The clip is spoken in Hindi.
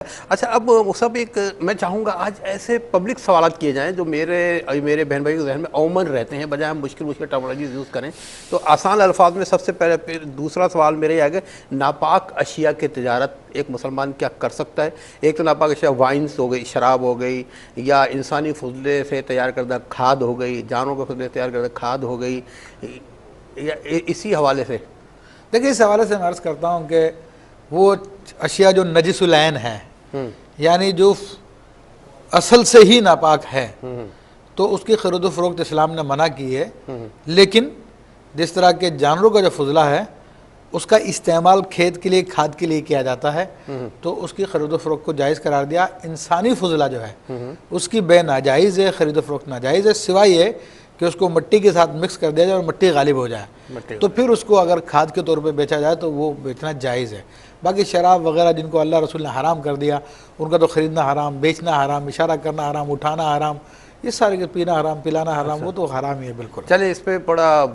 अच्छा, अब वो सब एक मैं चाहूँगा आज ऐसे पब्लिक सवालात किए जाएँ जो मेरे बहन भाई के ज़हन में अमूमन रहते हैं, बजाय हम मुश्किल टर्मिनोलॉजीज़ यूज़ करें। तो आसान अल्फाज में सबसे पहले फिर दूसरा सवाल मेरा ये आएगा, नापाक अशिया की तिजारत एक मुसलमान क्या कर सकता है? एक तो नापाक अशिया वाइन्स हो गई, शराब हो गई, या इंसानी फजले से तैयार करदा खाद हो गई, जानवरों के फजले से तैयार करदा खाद हो गई, या इसी हवाले से। देखिए, इस हवाले से मैं अर्ज़ करता हूँ कि वो अशिया जो नजिसुलैन है, यानी जो असल से ही नापाक है, तो उसकी खरीद फ़रोख्त इस्लाम ने मना की है। लेकिन जिस तरह के जानवरों का जो फजला है उसका इस्तेमाल खेत के लिए, खाद के लिए किया जाता है, तो उसकी खरीद फ़रोख्त को जायज़ करार दिया। इंसानी फजला जो है उसकी बे नाजायज़ है, खरीद फ़रोख्त नाजायज़ है, सिवाय ये कि उसको मिट्टी के साथ मिक्स कर दिया जाए और मिट्टी गालिब हो जाए, तो फिर उसको अगर खाद के तौर पे बेचा जाए तो वो बेचना जायज़ है। बाकी शराब वगैरह जिनको अल्लाह रसूल ने हराम कर दिया, उनका तो ख़रीदना हराम, बेचना हराम, इशारा करना हराम, उठाना हराम, ये सारे पीना हराम, पिलाना हराम, वो तो हराम ही है बिल्कुल। चले इस पर बड़ा